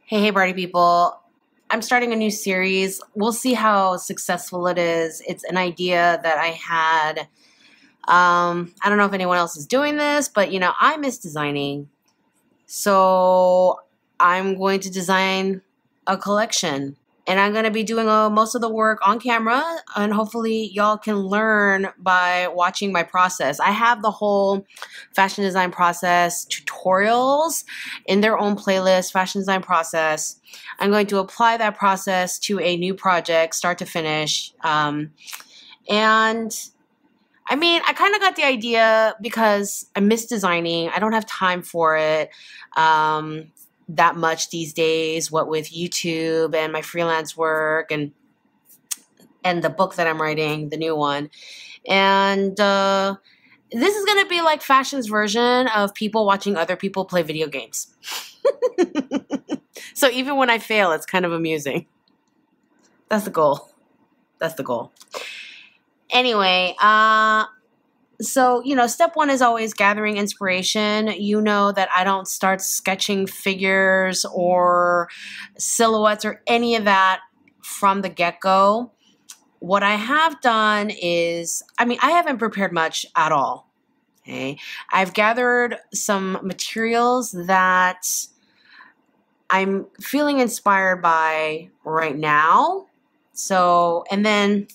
Hey, party people. I'm starting a new series. We'll see how successful it is. It's an idea that I had. I don't know if anyone else is doing this, but I miss designing. So I'm going to design a collection. And I'm going to be doing most of the work on camera, and hopefully y'all can learn by watching my process. I have the whole fashion design process tutorials in their own playlist, fashion design process. I'm going to apply that process to a new project, start to finish. And I mean, I kind of got the idea because I miss designing. I don't have time for it. That much these days, what with YouTube and my freelance work and the book that I'm writing, the new one. And this is going to be like fashion's version of people watching other people play video games. So even when I fail, it's kind of amusing. That's the goal. That's the goal. Anyway, so, step one is always gathering inspiration. You know that I don't start sketching figures or silhouettes or any of that from the get-go. What I have done is, I haven't prepared much at all. Okay? I've gathered some materials that I'm feeling inspired by right now. So, and then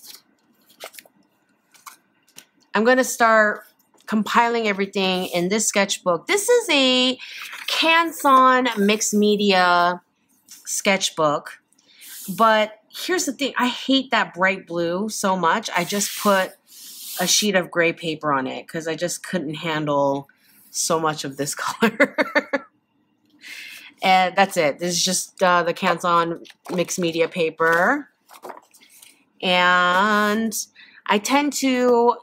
I'm going to start compiling everything in this sketchbook. This is a Canson mixed media sketchbook, but here's the thing. I hate that bright blue so much. I just put a sheet of gray paper on it because I just couldn't handle so much of this color. And that's it. This is just the Canson mixed media paper. And I tend to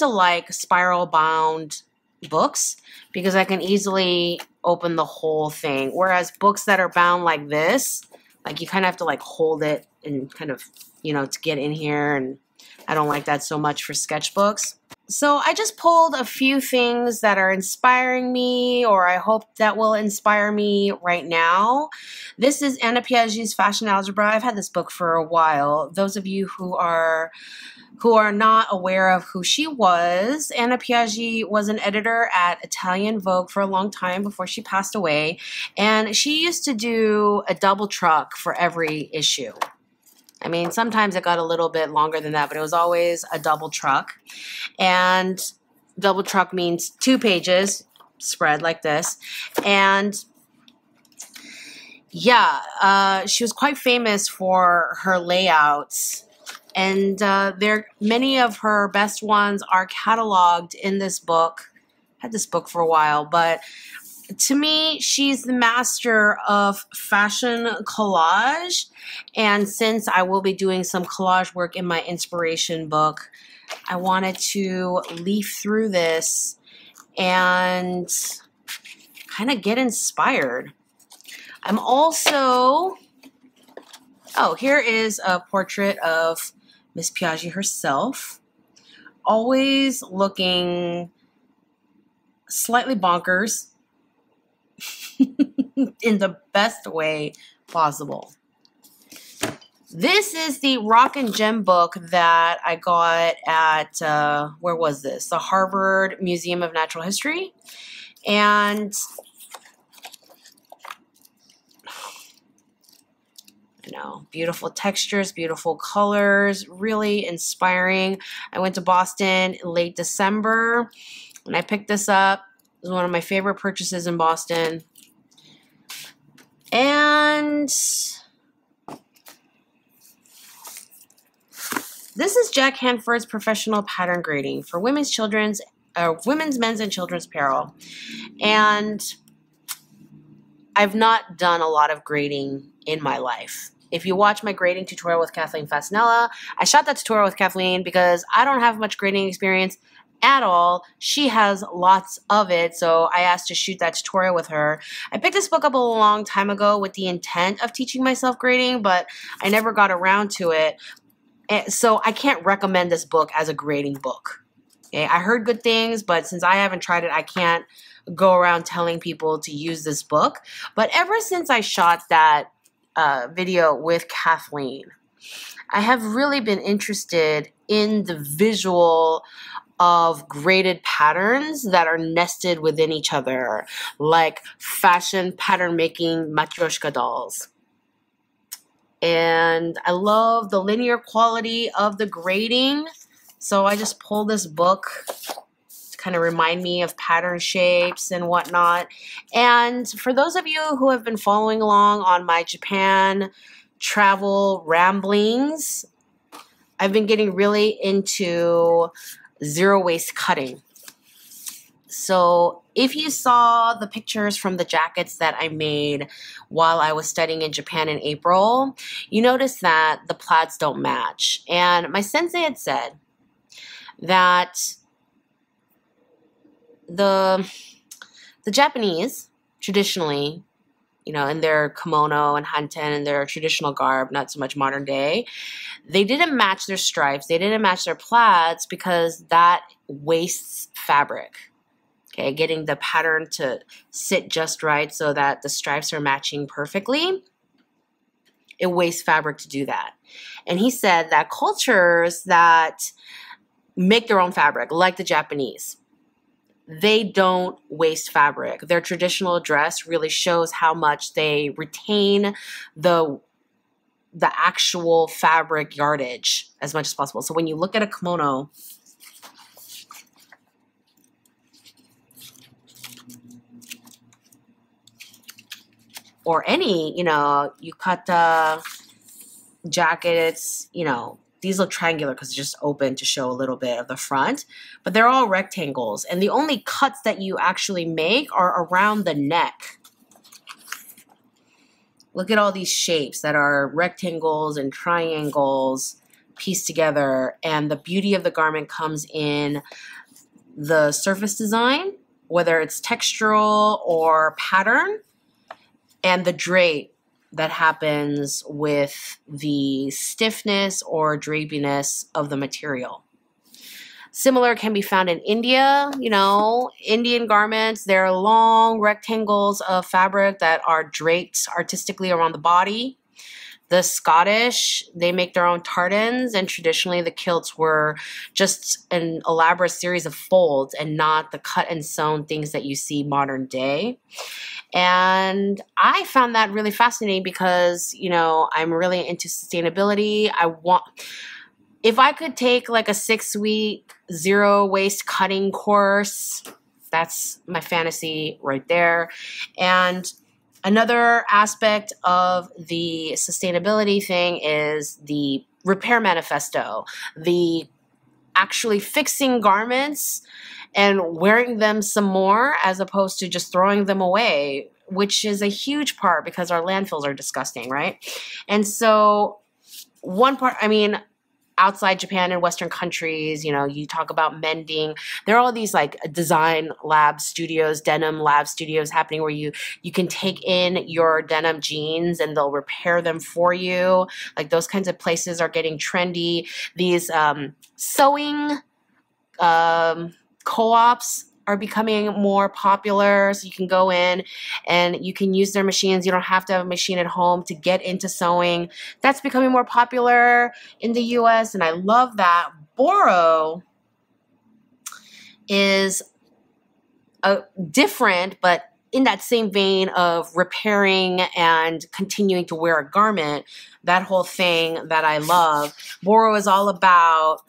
like spiral bound books because I can easily open the whole thing. Whereas books that are bound like this, like you kind of have to like hold it and kind of, to get in here. And I don't like that so much for sketchbooks. So I just pulled a few things that are inspiring me, or I hope that will inspire me right now. This is Anna Piaggi's Fashion Algebra. I've had this book for a while. Those of you who are not aware of who she was, Anna Piaggi was an editor at Italian Vogue for a long time before she passed away. And she used to do a double truck for every issue. Sometimes it got a little bit longer than that, but it was always a double truck. And double truck means 2 pages spread like this. And yeah, she was quite famous for her layouts. And many of her best ones are cataloged in this book. I had this book for a while, but to me, she's the master of fashion collage. And since I will be doing some collage work in my inspiration book, I wanted to leaf through this and kind of get inspired. I'm also, here is a portrait of Miss Piaggi herself, always looking slightly bonkers in the best way possible. This is the Rock and Gem book that I got at, where was this? The Harvard Museum of Natural History. And beautiful textures, beautiful colors, really inspiring. I went to Boston in late December and I picked this up. It was one of my favorite purchases in Boston. And this is Jack Hanford's Professional Pattern Grading for women's, men's, and children's apparel. And I've not done a lot of grading in my life. If you watch my grading tutorial with Kathleen Fasanella, I shot that tutorial with Kathleen because I don't have much grading experience at all. She has lots of it, so I asked to shoot that tutorial with her. I picked this book up a long time ago with the intent of teaching myself grading, but I never got around to it. So I can't recommend this book as a grading book. Okay? I heard good things, but since I haven't tried it, I can't go around telling people to use this book. But ever since I shot that video with Kathleen, I have really been interested in the visual of graded patterns that are nested within each other, like fashion pattern making matryoshka dolls. And I love the linear quality of the grading. So I just pulled this book to kind of remind me of pattern shapes and whatnot. And for those of you who have been following along on my Japan travel ramblings, I've been getting really into zero waste cutting. So if you saw the pictures from the jackets that I made while I was studying in Japan in April, you notice that the plaids don't match. And my sensei had said that the Japanese traditionally, you know, in their kimono and hanten and their traditional garb, not so much modern day, they didn't match their stripes. They didn't match their plaids because that wastes fabric. Okay, getting the pattern to sit just right so that the stripes are matching perfectly, it wastes fabric to do that. And he said that cultures that make their own fabric, like the Japanese, they don't waste fabric. Their traditional dress really shows how much they retain the actual fabric yardage as much as possible. So when you look at a kimono, or any, you know, yukata jackets, you know, these look triangular because it's just open to show a little bit of the front, but they're all rectangles. And the only cuts that you actually make are around the neck. Look at all these shapes that are rectangles and triangles pieced together. And the beauty of the garment comes in the surface design, whether it's textural or pattern, and the drape that happens with the stiffness or drapiness of the material. Similar can be found in India. You know, Indian garments, they're long rectangles of fabric that are draped artistically around the body. The Scottish, they make their own tartans, and traditionally the kilts were just an elaborate series of folds and not the cut and sewn things that you see modern day. And I found that really fascinating because, you know, I'm really into sustainability. If I could take like a 6-week zero waste cutting course, that's my fantasy right there. And another aspect of the sustainability thing is the Repair Manifesto, the actually fixing garments and wearing them some more as opposed to just throwing them away, which is a huge part because our landfills are disgusting, right? And so one part, I mean, outside Japan and Western countries, you know, you talk about mending. There are all these like design lab studios, denim lab studios happening where you can take in your denim jeans and they'll repair them for you. Like those kinds of places are getting trendy. These sewing co-ops are becoming more popular, so you can go in and you can use their machines. You don't have to have a machine at home to get into sewing. That's becoming more popular in the US, and I love that. Boro is different, but in that same vein of repairing and continuing to wear a garment, that whole thing that I love. Boro is all about,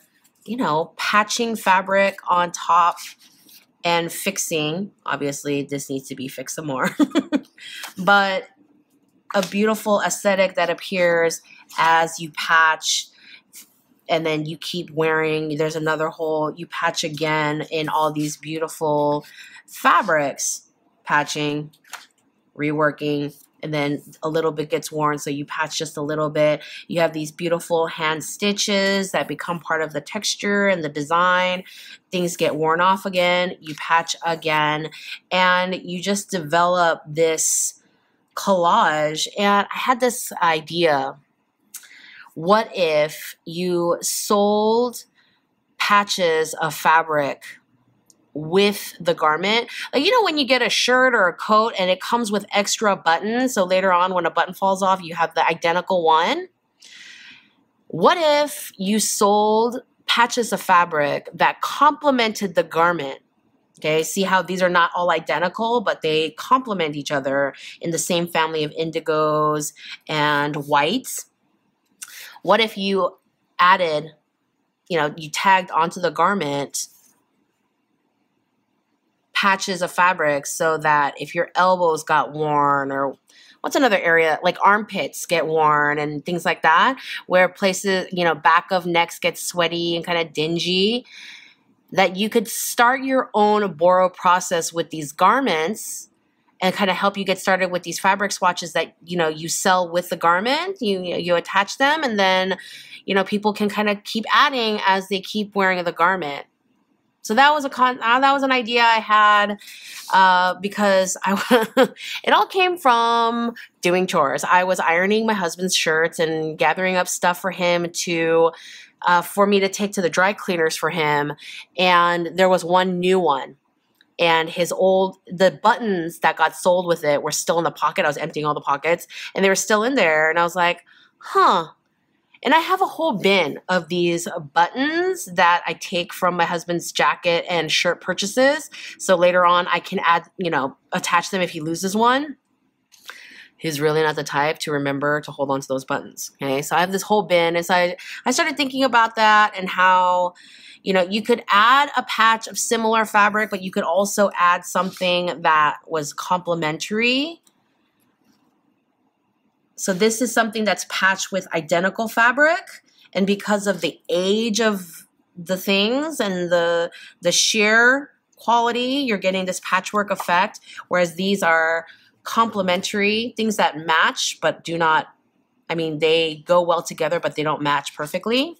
you know, patching fabric on top and fixing. Obviously, this needs to be fixed some more. But a beautiful aesthetic that appears as you patch and then you keep wearing. There's another hole. You patch again in all these beautiful fabrics. Patching, reworking, and then a little bit gets worn, so you patch just a little bit. You have these beautiful hand stitches that become part of the texture and the design. Things get worn off again, you patch again, and you just develop this collage. And I had this idea. What if you sold patches of fabric with the garment. Like, you know, when you get a shirt or a coat and it comes with extra buttons, so later on when a button falls off, you have the identical one. What if you sold patches of fabric that complemented the garment? Okay, see how these are not all identical, but they complement each other in the same family of indigos and whites. What if you added, you know, you tagged onto the garment patches of fabric so that if your elbows got worn, or what's another area, like armpits get worn and things like that, where places, you know, back of necks get sweaty and kind of dingy, that you could start your own borrow process with these garments and kind of help you get started with these fabric swatches that, you know, you sell with the garment. You attach them, and then, you know, people can kind of keep adding as they keep wearing the garment. So that was that was an idea I had because it all came from doing chores. I was ironing my husband's shirts and gathering up stuff for him to for me to take to the dry cleaners for him, and there was one new one, and the buttons that got sold with it were still in the pocket. I was emptying all the pockets, and they were still in there, and I was like, huh. And I have a whole bin of these buttons that I take from my husband's jacket and shirt purchases, so later on I can add, you know, attach them if he loses one. He's really not the type to remember to hold on to those buttons. Okay, so I have this whole bin. And so I started thinking about that and how, you know, you could add a patch of similar fabric, but you could also add something that was complementary. So this is something that's patched with identical fabric. And because of the age of the things and the sheer quality, you're getting this patchwork effect. Whereas these are complementary, things that match but do not, I mean, they go well together but they don't match perfectly.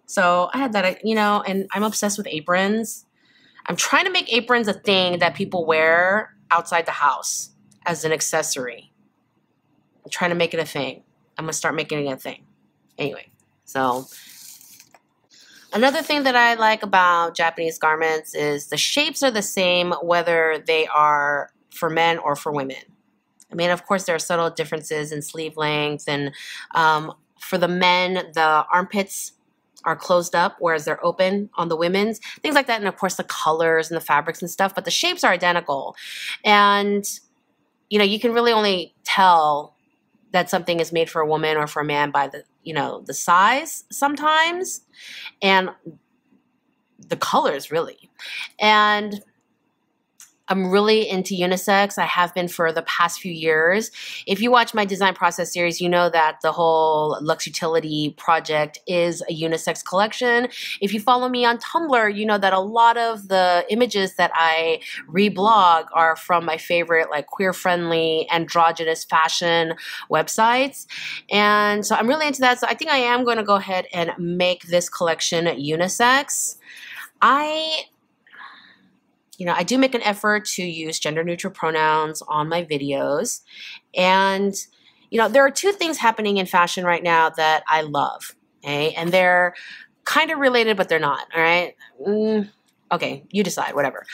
So I had that, you know, and I'm obsessed with aprons. I'm trying to make aprons a thing that people wear outside the house as an accessory. I'm trying to make it a thing. I'm gonna start making it a thing. Anyway, so another thing that I like about Japanese garments is the shapes are the same whether they are for men or for women. I mean, of course, there are subtle differences in sleeve length, and for the men, the armpits are closed up, whereas they're open on the women's, things like that. And of course, the colors and the fabrics and stuff, but the shapes are identical. And, you know, you can really only tell that something is made for a woman or for a man by the, you know, the size sometimes, and the colors really. And I'm really into unisex. I have been for the past few years. If you watch my design process series, you know that the whole Lux Utility project is a unisex collection. If you follow me on Tumblr, you know that a lot of the images that I reblog are from my favorite, like, queer-friendly, androgynous fashion websites. And so I'm really into that. So I think I am going to go ahead and make this collection unisex. You know, I do make an effort to use gender-neutral pronouns on my videos. And, you know, there are two things happening in fashion right now that I love, okay? And they're kind of related, but they're not, all right? Okay, you decide, whatever.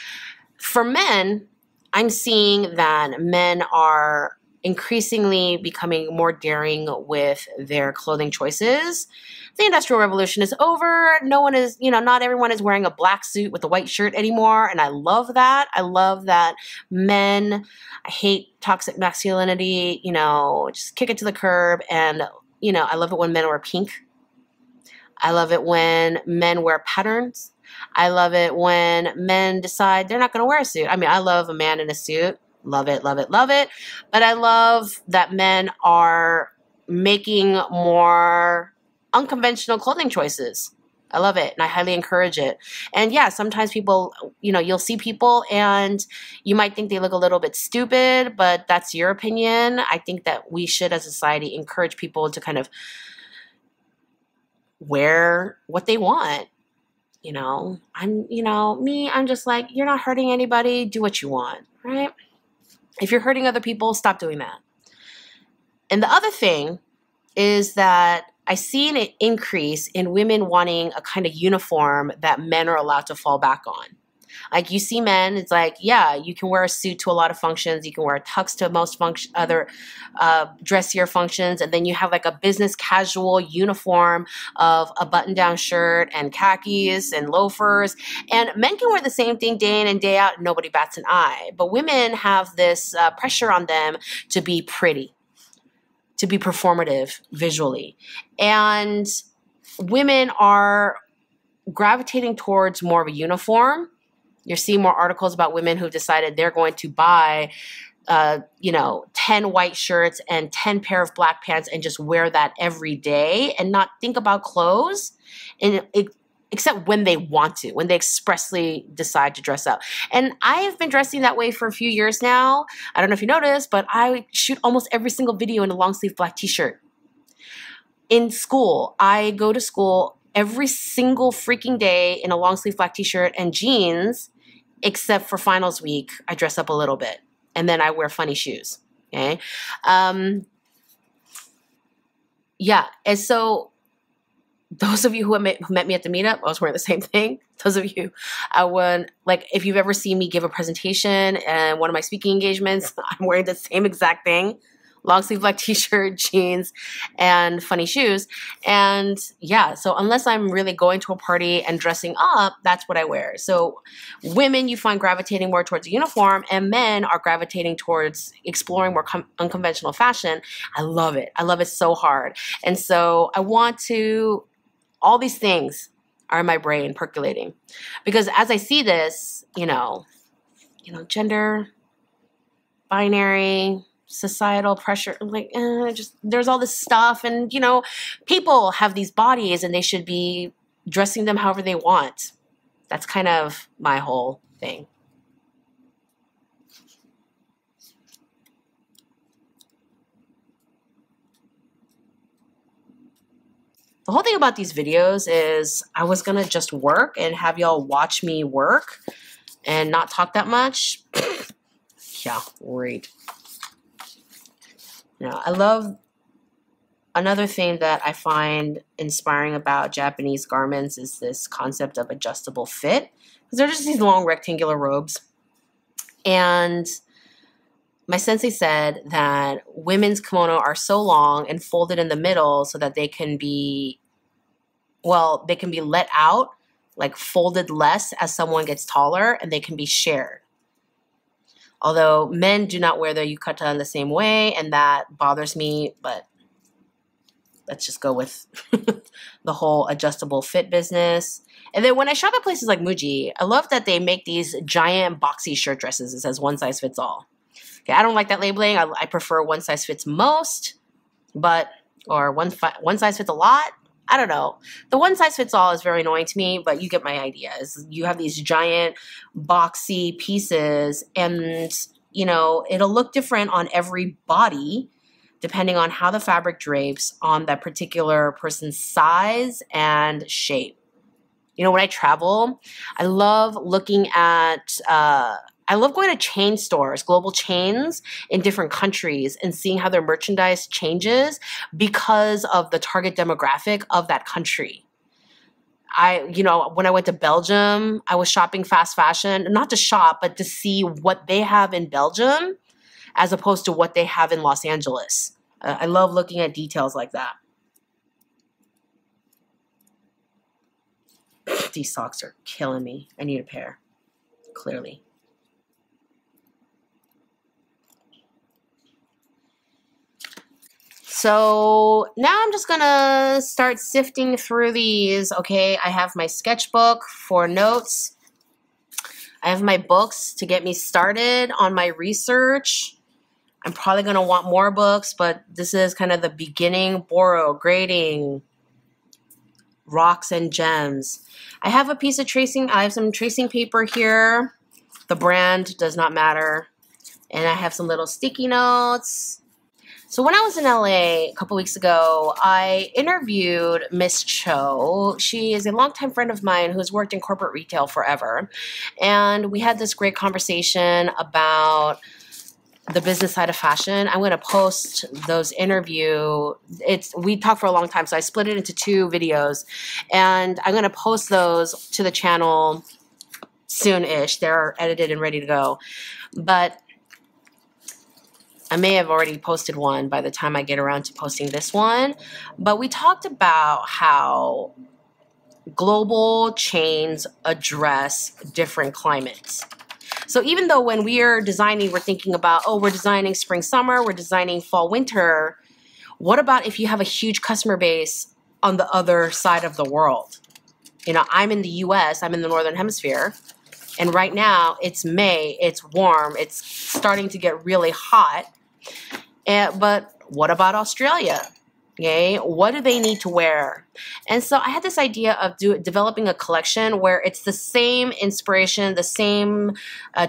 For men, I'm seeing that men are increasingly becoming more daring with their clothing choices. The Industrial Revolution is over. No one is, you know, not everyone is wearing a black suit with a white shirt anymore. And I love that. I love that men, I hate toxic masculinity, you know, just kick it to the curb. And, you know, I love it when men wear pink. I love it when men wear patterns. I love it when men decide they're not going to wear a suit. I mean, I love a man in a suit. Love it, love it, love it. But I love that men are making more unconventional clothing choices. I love it, and I highly encourage it. And yeah, sometimes people, you know, you'll see people and you might think they look a little bit stupid, but that's your opinion. I think that we should, as a society, encourage people to kind of wear what they want. You know, I'm just like, you're not hurting anybody, do what you want, right? If you're hurting other people, stop doing that. And the other thing is that I see an increase in women wanting a kind of uniform that men are allowed to fall back on. Like you see men, it's like, yeah, you can wear a suit to a lot of functions. You can wear a tux to most other dressier functions. And then you have like a business casual uniform of a button-down shirt and khakis and loafers. And men can wear the same thing day in and day out, and nobody bats an eye. But women have this pressure on them to be pretty, to be performative visually. And women are gravitating towards more of a uniform. You're seeing more articles about women who've decided they're going to buy 10 white shirts and 10 pair of black pants and just wear that every day and not think about clothes, and except when they want to, when they expressly decide to dress up. And I've been dressing that way for a few years now. I don't know if you noticed, but I shoot almost every single video in a long sleeve black t-shirt. In school, I go to school every single freaking day in a long sleeve black t-shirt and jeans, except for finals week, I dress up a little bit. And then I wear funny shoes, okay? Yeah, and so those of you who met me at the meetup, I was wearing the same thing. Those of you, if you've ever seen me give a presentation and one of my speaking engagements, I'm wearing the same exact thing. Long sleeve black t-shirt, jeans, and funny shoes. And yeah, so unless I'm really going to a party and dressing up, that's what I wear. So women you find gravitating more towards a uniform, and men are gravitating towards exploring more unconventional fashion. I love it. I love it so hard. And so all these things are in my brain percolating. Because as I see this, gender, binary, societal pressure, there's all this stuff, and people have these bodies and they should be dressing them however they want. That's kind of my whole thing. The whole thing about these videos is I was gonna just work and have y'all watch me work and not talk that much. Yeah, great. I love another thing that I find inspiring about Japanese garments is this concept of adjustable fit. Because they're just these long rectangular robes. And my sensei said that women's kimono are so long and folded in the middle so that they can be let out, like folded less as someone gets taller, and they can be shared. Although men do not wear their yukata in the same way, and that bothers me, but let's just go with the whole adjustable fit business. And then when I shop at places like Muji, I love that they make these giant boxy shirt dresses. It says one size fits all. Okay, I don't like that labeling. I prefer one size fits most, or one size fits a lot. I don't know. The one size fits all is very annoying to me, but you get my idea. You have these giant boxy pieces, and it'll look different on every body depending on how the fabric drapes on that particular person's size and shape. When I travel, I love looking at I love going to chain stores, global chains in different countries, and seeing how their merchandise changes because of the target demographic of that country. When I went to Belgium, I was shopping fast fashion, not to shop, but to see what they have in Belgium as opposed to what they have in Los Angeles. I love looking at details like that. These socks are killing me. I need a pair, clearly. So now I'm just gonna start sifting through these. Okay, I have my sketchbook for notes. I have my books to get me started on my research. I'm probably gonna want more books, but this is kind of the beginning. Borrow, grading, rocks and gems. I have a piece of tracing. I have some tracing paper here. The brand does not matter. And I have some little sticky notes. So when I was in LA a couple weeks ago, I interviewed Miss Cho. She is a longtime friend of mine who's worked in corporate retail forever. And we had this great conversation about the business side of fashion. I'm going to post those we talked for a long time, so I split it into 2 videos. And I'm going to post those to the channel soon-ish. They're edited and ready to go. But I may have already posted one by the time I get around to posting this one. But we talked about how global chains address different climates. So even though when we're designing, we're thinking about, oh, we're designing spring, summer, we're designing fall, winter. What about if you have a huge customer base on the other side of the world? You know, I'm in the US, I'm in the Northern Hemisphere, and right now it's May, it's warm, it's starting to get really hot. But what about Australia? Okay, what do they need to wear? And so I had this idea of developing a collection where it's the same inspiration, the same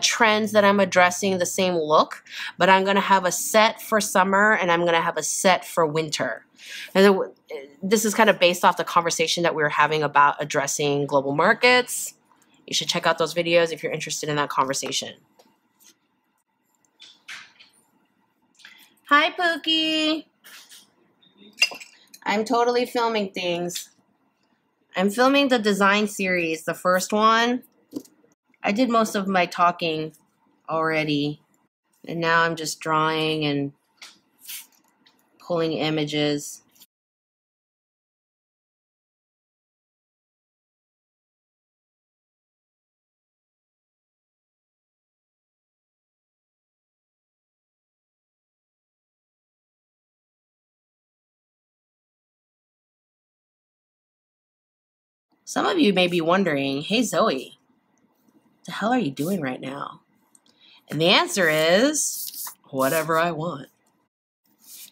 trends that I'm addressing, the same look, but I'm going to have a set for summer and I'm going to have a set for winter. And this is kind of based off the conversation that we were having about addressing global markets. You should check out those videos if you're interested in that conversation. Hi, Pookie. I'm totally filming things. I'm filming the design series, the first one. I did most of my talking already, and now I'm just drawing and pulling images. Some of you may be wondering, hey Zoe, what the hell are you doing right now? And the answer is, whatever I want.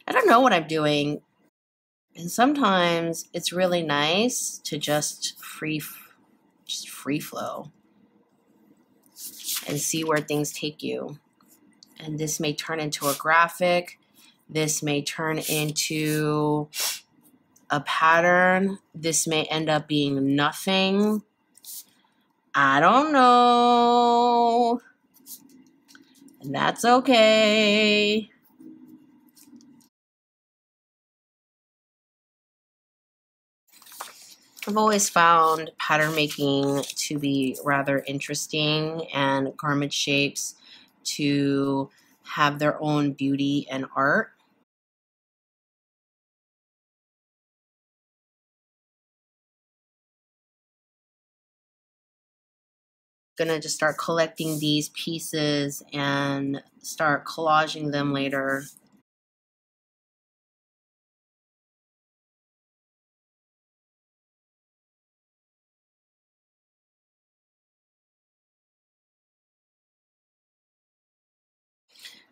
I don't know what I'm doing. And sometimes it's really nice to just free flow and see where things take you. And this may turn into a graphic. This may turn into a pattern. This may end up being nothing. I don't know. And that's okay. I've always found pattern making to be rather interesting and garment shapes to have their own beauty and art. Gonna just start collecting these pieces and start collaging them later.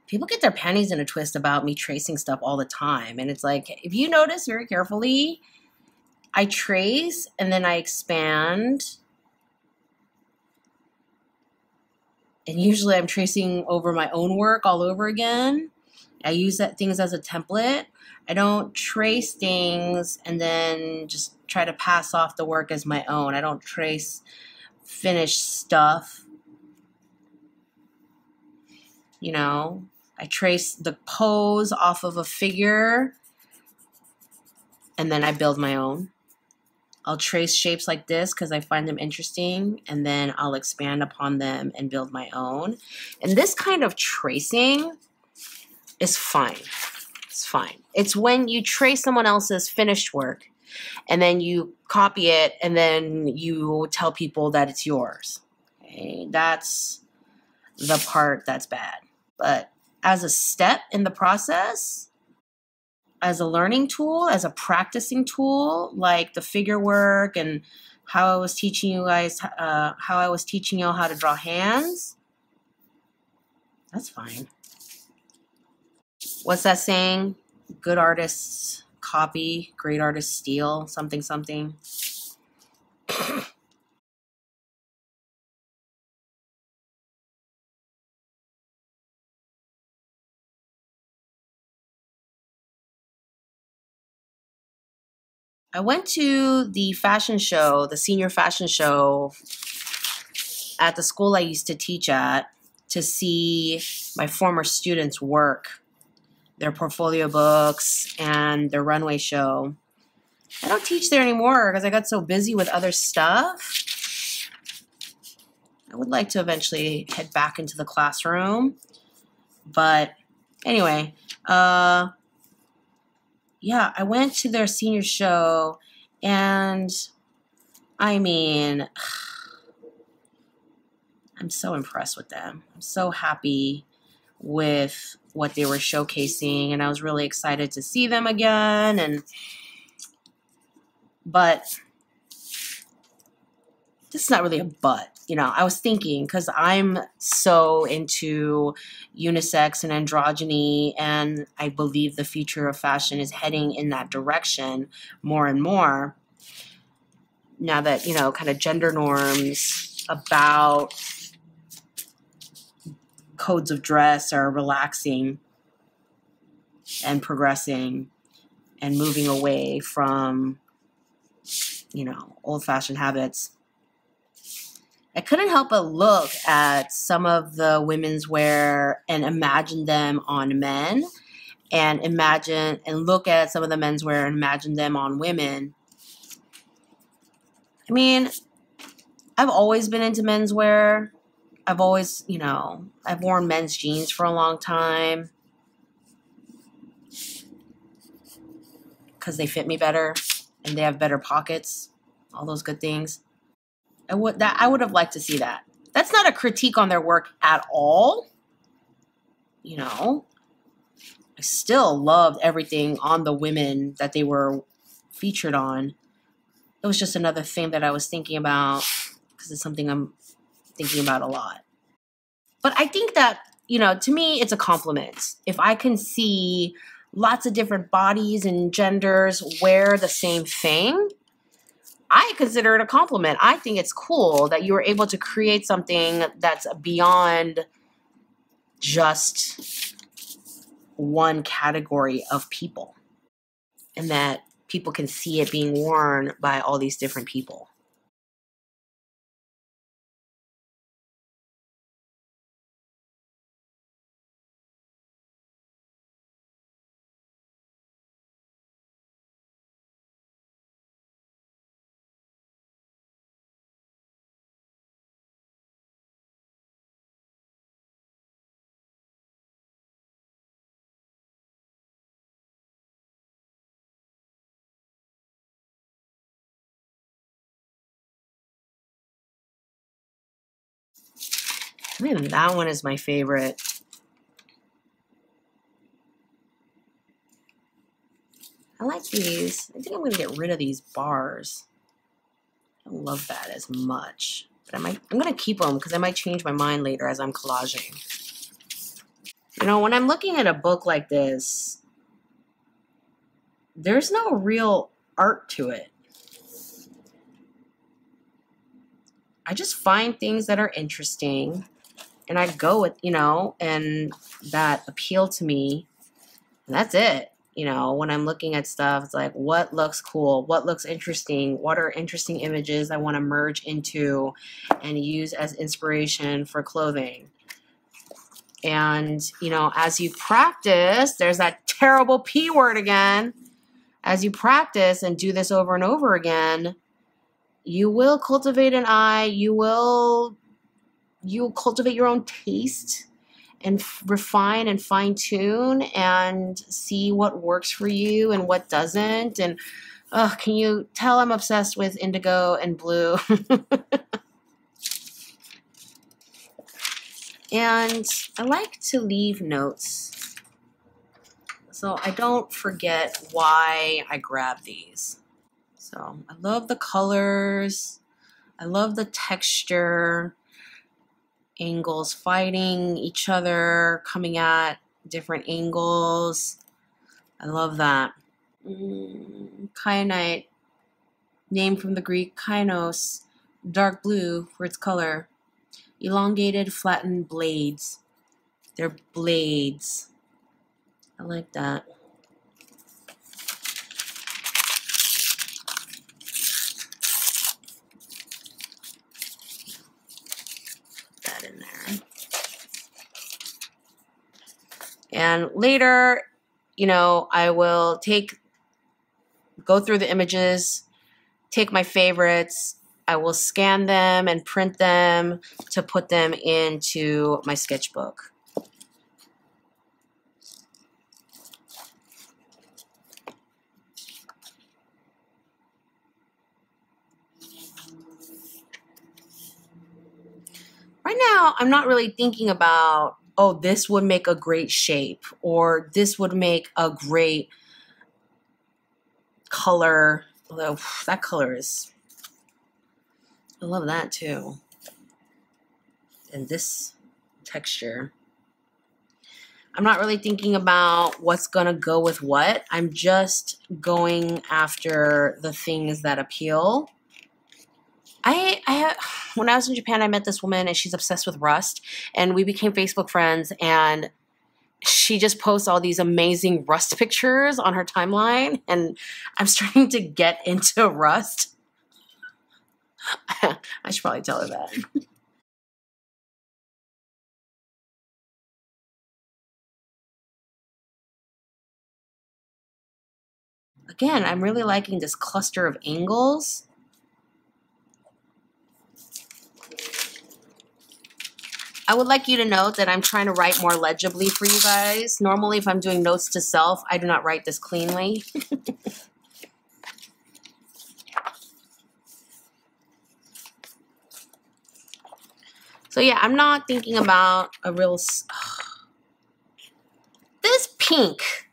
People get their panties in a twist about me tracing stuff all the time. And it's like, if you notice very carefully, I trace and then I expand. And usually I'm tracing over my own work all over again. I use things as a template. I don't trace things and then just try to pass off the work as my own. I don't trace finished stuff. You know, I trace the pose off of a figure and then I build my own. I'll trace shapes like this because I find them interesting, and then I'll expand upon them and build my own. And this kind of tracing is fine. It's fine. It's when you trace someone else's finished work and then you copy it and then you tell people that it's yours. Okay? That's the part that's bad. But as a step in the process, as a learning tool, as a practicing tool, like the figure work and how I was teaching you guys, how I was teaching y'all how to draw hands, that's fine. What's that saying? Good artists copy, great artists steal, something, something. I went to the fashion show, the senior fashion show at the school I used to teach at to see my former students work, their portfolio books and their runway show. I don't teach there anymore because I got so busy with other stuff. I would like to eventually head back into the classroom. But anyway, yeah, I went to their senior show, and I mean, I'm so impressed with them. I'm so happy with what they were showcasing, and I was really excited to see them again. But this is not really a but. You know, I was thinking, because I'm so into unisex and androgyny, and I believe the future of fashion is heading in that direction more and more. Now that, you know, kind of gender norms about codes of dress are relaxing and progressing and moving away from, you know, old-fashioned habits. I couldn't help but look at some of the women's wear and imagine them on men, and look at some of the men's wear and imagine them on women. I mean, I've always been into men's wear. I've always, you know, I've worn men's jeans for a long time because they fit me better and they have better pockets, all those good things. I would have liked to see that. That's not a critique on their work at all. You know, I still loved everything on the women that they were featured on. It was just another thing that I was thinking about, because it's something I'm thinking about a lot. But I think that, you know, to me, it's a compliment. If I can see lots of different bodies and genders wear the same thing, I consider it a compliment. I think it's cool that you were able to create something that's beyond just one category of people, and that people can see it being worn by all these different people. I think that one is my favorite. I like these. I think I'm going to get rid of these bars. I don't love that as much. But I'm going to keep them because I might change my mind later as I'm collaging. You know, when I'm looking at a book like this, there's no real art to it. I just find things that are interesting, and I go with, you know, and that appeal to me, and that's it. You know, when I'm looking at stuff, it's like, what looks cool? What looks interesting? What are interesting images I want to merge into and use as inspiration for clothing? And, you know, as you practice, there's that terrible P word again. As you practice and do this over and over again, you will cultivate an eye. You'll cultivate your own taste and refine and fine tune and see what works for you and what doesn't. And can you tell I'm obsessed with indigo and blue? And I like to leave notes so I don't forget why I grabbed these. So I love the colors. I love the texture. Angles fighting each other, coming at different angles. I love that. Kyanite, named from the Greek kainos, dark blue for its color. Elongated, flattened blades. They're blades. I like that. Put that in there. And later, you know, I will go through the images, take my favorites, I will scan them and print them to put them into my sketchbook. Right now, I'm not really thinking about, oh, this would make a great shape, or this would make a great color. Although that color is, I love that too. And this texture. I'm not really thinking about what's gonna go with what. I'm just going after the things that appeal. When I was in Japan, I met this woman and she's obsessed with rust, and we became Facebook friends, and she just posts all these amazing rust pictures on her timeline, and I'm starting to get into rust. I should probably tell her that. Again, I'm really liking this cluster of angles. I would like you to note that I'm trying to write more legibly for you guys. Normally, if I'm doing notes to self, I do not write this cleanly. So yeah, I'm not thinking about a real... This pink.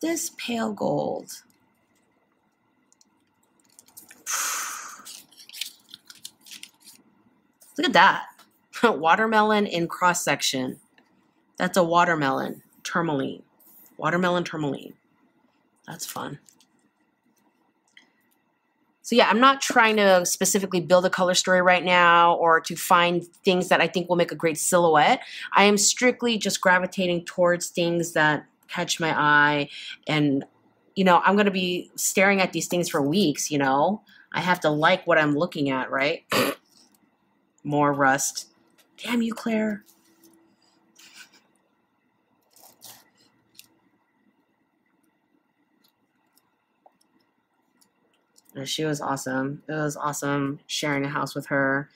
This pale gold. Look at that. Watermelon in cross section. That's a watermelon. Tourmaline. Watermelon tourmaline. That's fun. So yeah, I'm not trying to specifically build a color story right now or to find things that I think will make a great silhouette. I am strictly just gravitating towards things that catch my eye, and I'm going to be staring at these things for weeks. I have to like what I'm looking at, right? More rust. Damn you, Claire. She was awesome. It was awesome sharing a house with her.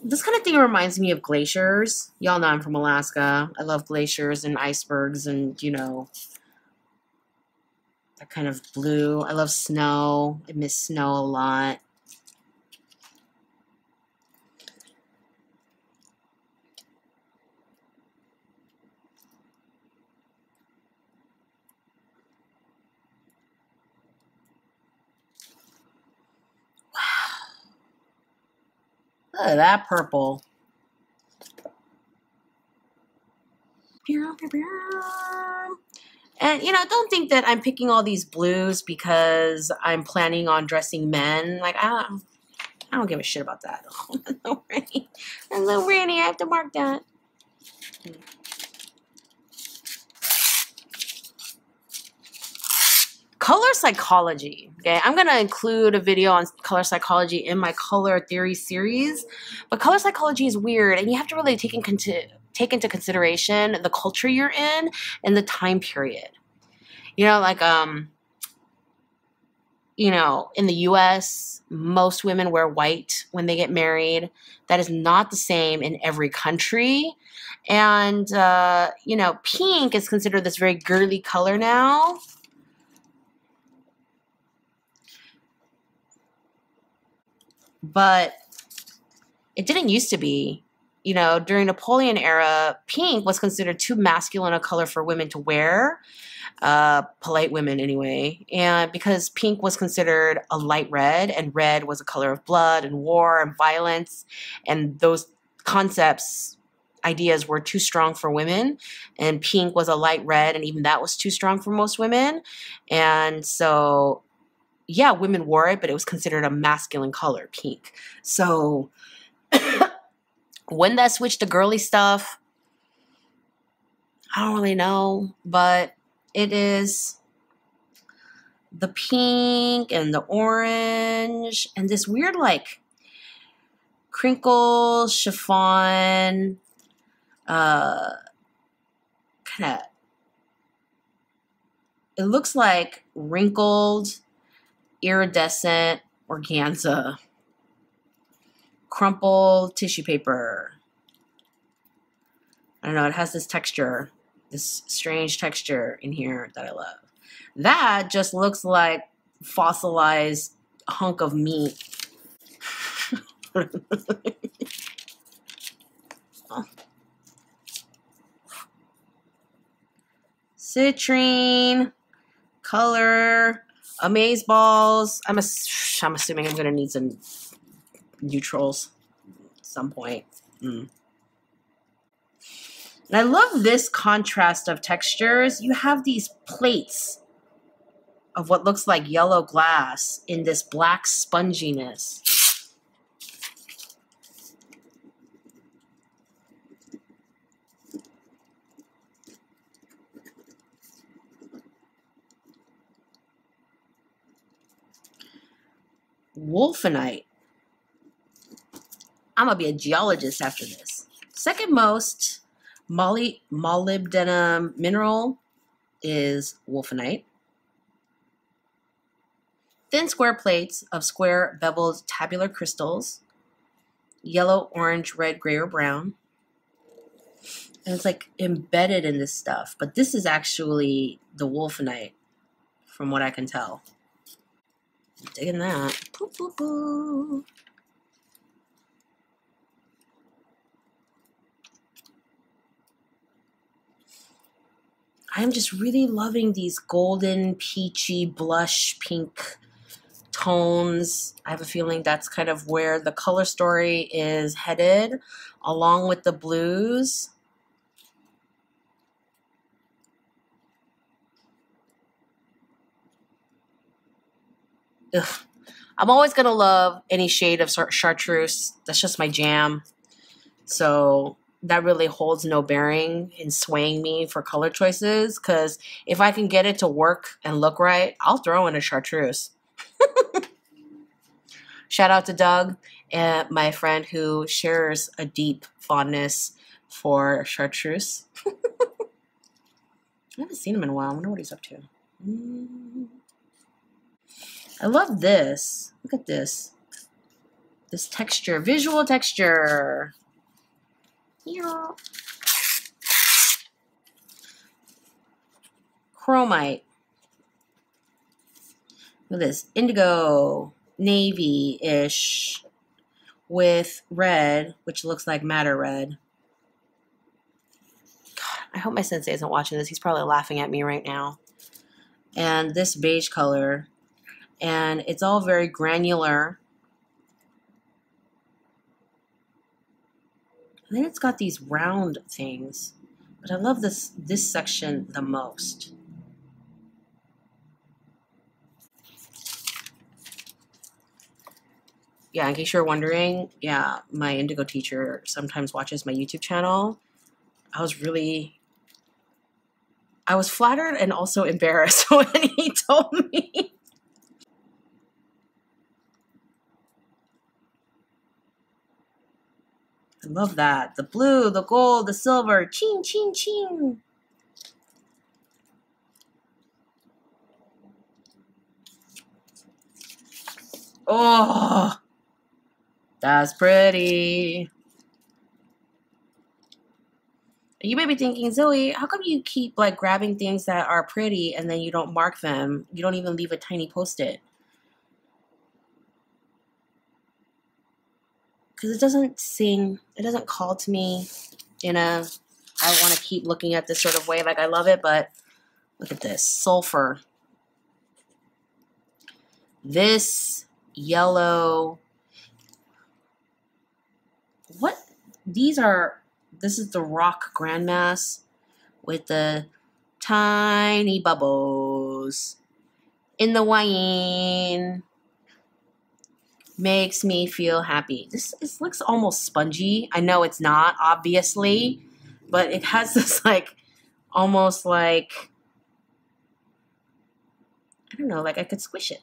This kind of thing reminds me of glaciers. Y'all know I'm from Alaska. I love glaciers and icebergs and, that kind of blue. I love snow. I miss snow a lot. Look at that purple. And, don't think that I'm picking all these blues because I'm planning on dressing men. Like, I don't give a shit about that. Oh, that's so rainy. That's so rainy. I have to mark that. Color psychology. Okay, I'm going to include a video on color psychology in my color theory series. But color psychology is weird, and you have to really take into consideration the culture you're in and the time period. In the US, most women wear white when they get married. That is not the same in every country. And, pink is considered this very girly color now. But it didn't used to be. During Napoleon era, pink was considered too masculine a color for women to wear, polite women anyway, and because pink was considered a light red, and red was a color of blood and war and violence, and those ideas were too strong for women, and pink was a light red, and even that was too strong for most women, and so, yeah, women wore it, but it was considered a masculine color, pink. So when that switched to girly stuff, I don't really know, but it is the pink and the orange and this weird, crinkle chiffon, kind of, it looks like wrinkled, iridescent organza. Crumpled tissue paper. I don't know, it has this texture, this strange texture in here that I love. That just looks like fossilized hunk of meat. Citrine, color, amaze balls. I'm assuming I'm gonna need some neutrals at some point. And I love this contrast of textures. You have these plates of what looks like yellow glass in this black sponginess. Wolfenite. I'm gonna be a geologist after this. Second most molybdenum mineral is wolfenite. Thin square plates of square beveled tabular crystals, yellow, orange, red, gray, or brown. And it's like embedded in this stuff, but this is actually the wolfenite from what I can tell. I'm digging that. Poo, poo, poo. I'm just really loving these golden, peachy, blush, pink tones. I have a feeling that's kind of where the color story is headed, along with the blues. Ugh. I'm always going to love any shade of chartreuse. That's just my jam. So that really holds no bearing in swaying me for color choices, because if I can get it to work and look right, I'll throw in a chartreuse. Shout out to Doug, my friend who shares a deep fondness for chartreuse. I haven't seen him in a while. I wonder what he's up to. I love this. Look at this. This texture, visual texture. Yeah. Chromite. Look at this. Indigo, navy-ish, with red, which looks like madder red. God, I hope my sensei isn't watching this. He's probably laughing at me right now. And this beige color. And it's all very granular. And then it's got these round things. But I love this section the most. Yeah, in case you're wondering, yeah, my indigo teacher sometimes watches my YouTube channel. I was flattered and also embarrassed when he told me. I love that. The blue, the gold, the silver. Ching, ching, ching. Oh, that's pretty. You may be thinking, Zoe, how come you keep like grabbing things that are pretty and then you don't mark them? You don't even leave a tiny post-it. Because it doesn't sing, it doesn't call to me in a, I want to keep looking at this sort of way, like I love it, but look at this, sulfur. This yellow, what, this is the rock grandmass with the tiny bubbles in the wine. Makes me feel happy. This looks almost spongy. I know it's not, obviously, but it has this like, almost like, I don't know, like I could squish it.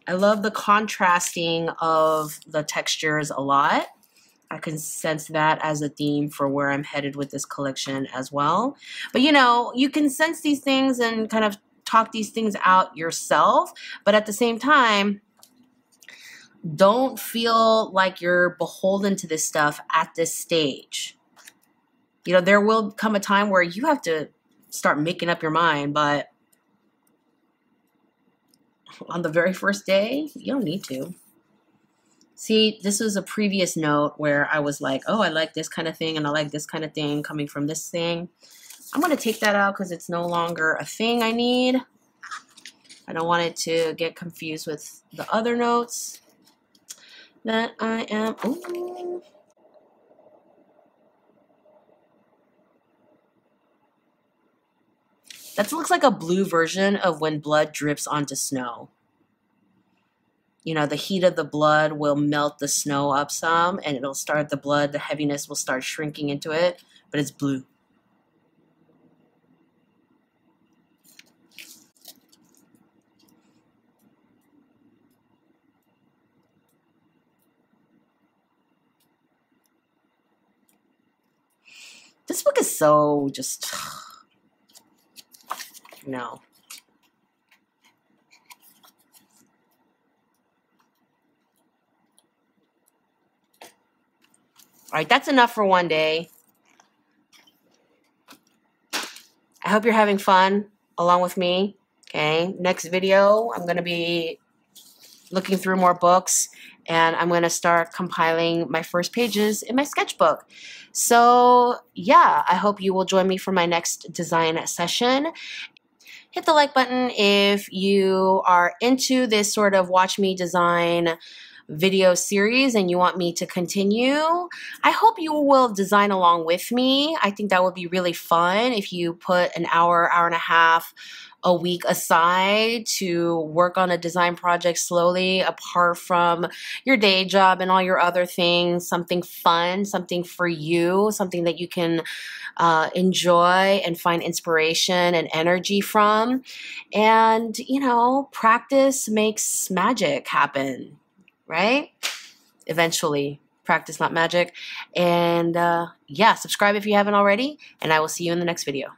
I love the contrasting of the textures a lot. I can sense that as a theme for where I'm headed with this collection as well. But you know, you can sense these things and kind of talk these things out yourself, but at the same time, don't feel like you're beholden to this stuff at this stage. You know, there will come a time where you have to start making up your mind, but on the very first day, you don't need to. See, this was a previous note where I was like, oh, I like this kind of thing and I like this kind of thing coming from this thing. I'm going to take that out because it's no longer a thing I need. I don't want it to get confused with the other notes that I am. Ooh. That looks like a blue version of when blood drips onto snow. You know, the heat of the blood will melt the snow up some and it'll start the blood, the heaviness will start shrinking into it, but it's blue. This book is so just, no. All right, that's enough for one day. I hope you're having fun along with me. Okay, next video, I'm going to be looking through more books and I'm going to start compiling my first pages in my sketchbook. So yeah, I hope you will join me for my next design session. Hit the like button if you are into this sort of watch me design video series and you want me to continue. I hope you will design along with me. I think that would be really fun if you put an hour, hour and a half a week aside to work on a design project slowly apart from your day job and all your other things. Something fun, something for you, something that you can enjoy and find inspiration and energy from. And, you know, practice makes magic happen. Right? Eventually. Practice, not magic. And yeah, subscribe if you haven't already, and I will see you in the next video.